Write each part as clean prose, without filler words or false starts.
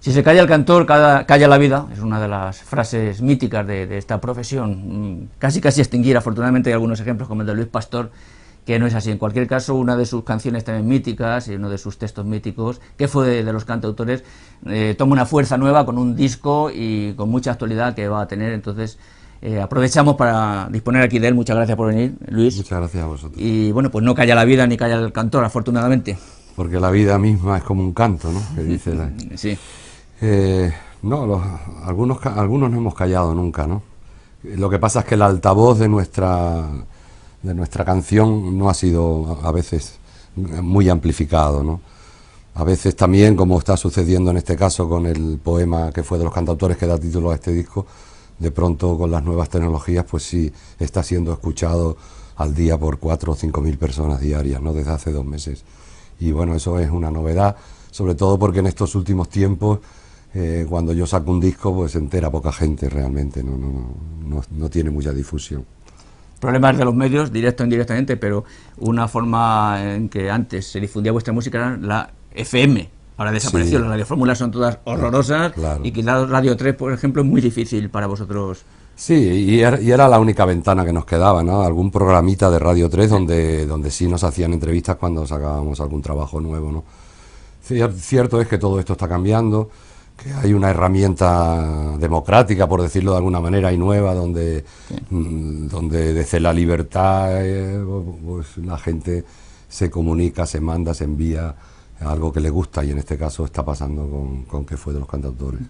Si se calla el cantor, calla la vida, es una de las frases míticas de esta profesión, casi extinguir. Afortunadamente hay algunos ejemplos como el de Luis Pastor, que no es así. En cualquier caso, una de sus canciones también míticas y uno de sus textos míticos, que fue de los cantautores, toma una fuerza nueva con un disco y con mucha actualidad que va a tener. Entonces aprovechamos para disponer aquí de él. Muchas gracias por venir, Luis. Muchas gracias a vosotros. Y bueno, pues no calla la vida ni calla el cantor, afortunadamente. Porque la vida misma es como un canto, ¿no? Que dice sí. No, algunos no hemos callado nunca, ¿no? Lo que pasa es que el altavoz de nuestra canción no ha sido a veces muy amplificado, ¿no? A veces también, como está sucediendo en este caso con el poema que fue de los cantautores que da título a este disco, de pronto con las nuevas tecnologías pues sí está siendo escuchado al día por 4 o 5 mil personas diarias, ¿no? Desde hace 2 meses. Y bueno, eso es una novedad, sobre todo porque en estos últimos tiempos, cuando yo saco un disco, pues se entera poca gente realmente, no tiene mucha difusión. Problemas de los medios, directo o indirectamente, pero una forma en que antes se difundía vuestra música era la FM. Ahora desapareció, sí. Las radiofórmulas son todas horrorosas, claro. Y quizás Radio 3, por ejemplo, es muy difícil para vosotros. Sí, y era la única ventana que nos quedaba, ¿no? Algún programita de Radio 3 donde sí nos hacían entrevistas cuando sacábamos algún trabajo nuevo, ¿no? Cierto es que todo esto está cambiando, que hay una herramienta democrática, por decirlo de alguna manera, y nueva, donde desde la libertad pues la gente se comunica, se manda, se envía algo que le gusta, y en este caso está pasando con que fue de los cantautores.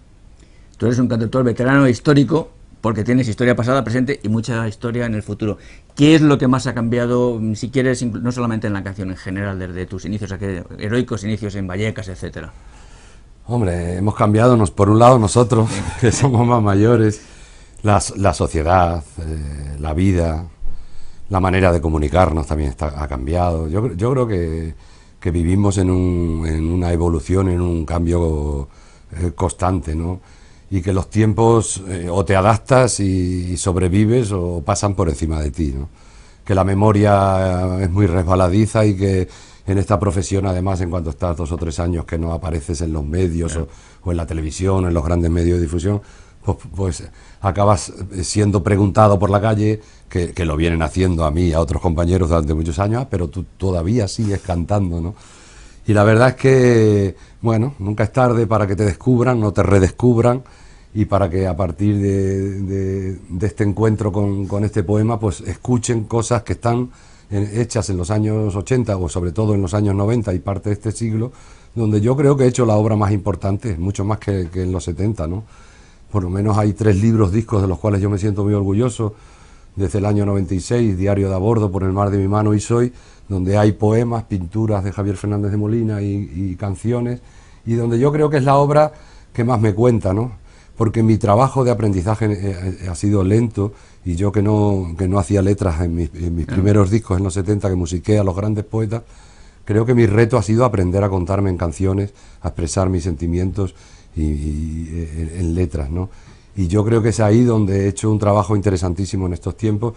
Tú eres un cantautor veterano histórico, porque tienes historia pasada, presente y mucha historia en el futuro. ¿Qué es lo que más ha cambiado, si quieres, no solamente en la canción, en general, desde tus inicios, aquellos heroicos inicios en Vallecas, etcétera? Hombre, hemos cambiado, por un lado nosotros, que somos más mayores, la sociedad, la vida, la manera de comunicarnos también ha cambiado. Yo creo que vivimos en una evolución, en un cambio constante, ¿no? Y que los tiempos o te adaptas y sobrevives o pasan por encima de ti, ¿no? Que la memoria es muy resbaladiza y que en esta profesión, además, en cuanto estás 2 o 3 años que no apareces en los medios, claro, o en la televisión, en los grandes medios de difusión, pues acabas siendo preguntado por la calle, que lo vienen haciendo a mí y a otros compañeros durante muchos años, pero tú todavía sigues cantando, ¿no? Y la verdad es que, bueno, nunca es tarde para que te descubran, no te redescubran, y para que a partir de este encuentro con este poema, pues escuchen cosas que están hechas en los años 80 o sobre todo en los años 90 y parte de este siglo, donde yo creo que he hecho la obra más importante, mucho más que en los 70, ¿no? Por lo menos hay 3 discos de los cuales yo me siento muy orgulloso, desde el año 96, Diario de a bordo, Por el mar de mi mano y soy, donde hay poemas, pinturas de Javier Fernández de Molina y canciones, y donde yo creo que es la obra que más me cuenta, ¿no? Porque mi trabajo de aprendizaje ha sido lento, y yo que no hacía letras en mis primeros discos en los 70, que musiqué a los grandes poetas, creo que mi reto ha sido aprender a contarme en canciones, a expresar mis sentimientos en letras, ¿no? Y yo creo que es ahí donde he hecho un trabajo interesantísimo en estos tiempos,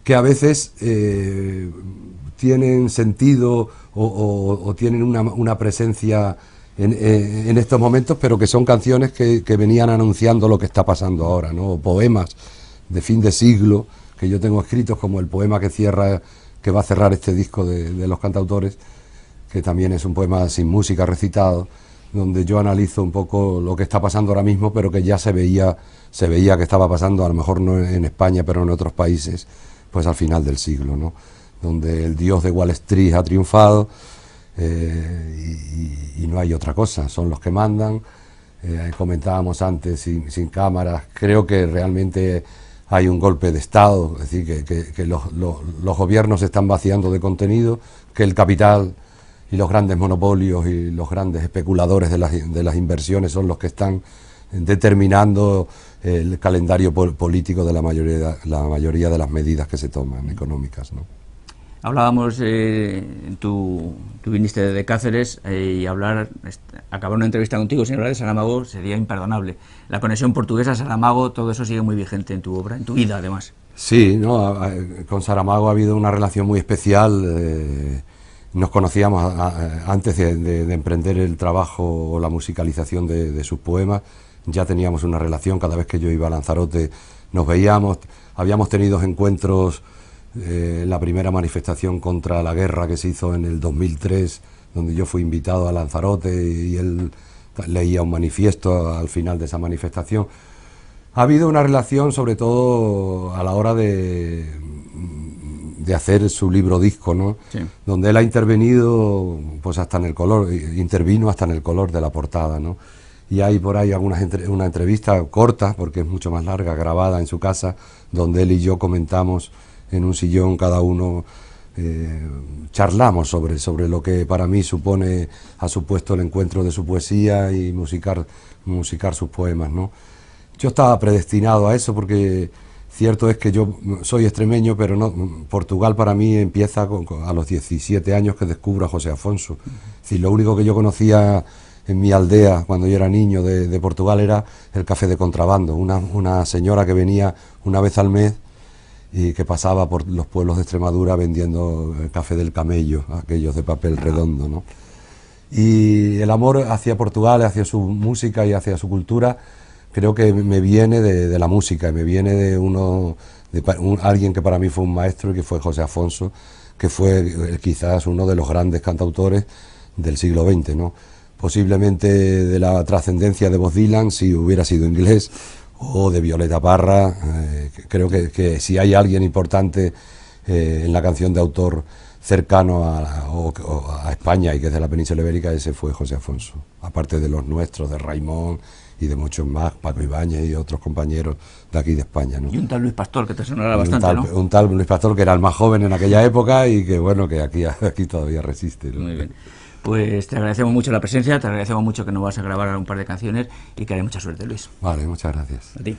que a veces tienen sentido o tienen una presencia en estos momentos, pero que son canciones que venían anunciando lo que está pasando ahora, ¿no? O poemas de fin de siglo que yo tengo escritos, como el poema que va a cerrar este disco de los cantautores, que también es un poema sin música recitado, donde yo analizo un poco lo que está pasando ahora mismo, pero que ya se veía que estaba pasando, a lo mejor no en España, pero en otros países, pues al final del siglo, ¿no? Donde el dios de Wall Street ha triunfado, y no hay otra cosa, son los que mandan. Comentábamos antes sin cámaras, creo que realmente hay un golpe de Estado, es decir, que los gobiernos se están vaciando de contenido, que el capital y los grandes monopolios y los grandes especuladores de las inversiones son los que están determinando el calendario político de la mayoría de las medidas que se toman económicas, ¿no? Hablábamos, tú viniste de Cáceres, y acabar una entrevista contigo sin hablar de Saramago sería imperdonable. La conexión portuguesa-Saramago, todo eso sigue muy vigente en tu obra, en tu vida además. Sí, ¿no? Con Saramago ha habido una relación muy especial. Nos conocíamos antes de emprender el trabajo o la musicalización de sus poemas. Ya teníamos una relación, cada vez que yo iba a Lanzarote nos veíamos, habíamos tenido encuentros, la primera manifestación contra la guerra que se hizo en el 2003, donde yo fui invitado a Lanzarote y él leía un manifiesto al final de esa manifestación. Ha habido una relación, sobre todo a la hora de hacer su libro disco, ¿no? Sí. Donde él ha intervenido, pues hasta en el color, intervino hasta en el color de la portada, ¿no? Y hay por ahí una entrevista corta, porque es mucho más larga, grabada en su casa, donde él y yo comentamos en un sillón, cada uno charlamos sobre lo que para mí ha supuesto el encuentro de su poesía y musicar sus poemas, ¿no? Yo estaba predestinado a eso, porque cierto es que yo soy extremeño, pero no, Portugal para mí empieza a los 17 años que descubro a José Afonso. Es decir, lo único que yo conocía en mi aldea cuando yo era niño de Portugal era el café de contrabando, una señora que venía una vez al mes y que pasaba por los pueblos de Extremadura vendiendo el café del camello, aquellos de papel redondo, ¿no? Y el amor hacia Portugal, hacia su música y hacia su cultura, creo que me viene de la música, me viene de alguien que para mí fue un maestro, y que fue José Afonso, que fue quizás uno de los grandes cantautores del siglo XX, ¿no? Posiblemente de la trascendencia de Bob Dylan, si hubiera sido inglés, o de Violeta Parra. Creo que si hay alguien importante en la canción de autor cercano a España y que es de la península ibérica, ese fue José Afonso, aparte de los nuestros, de Raimón y de muchos más, Paco Ibáñez y otros compañeros de aquí de España, ¿no? Y un tal Luis Pastor, que te sonará bastante, ¿no? Un tal Luis Pastor, que era el más joven en aquella época y que, bueno, que aquí todavía resiste, ¿no? Muy bien. Pues te agradecemos mucho la presencia, te agradecemos mucho que nos vas a grabar un par de canciones y que haya mucha suerte, Luis. Vale, muchas gracias. A ti.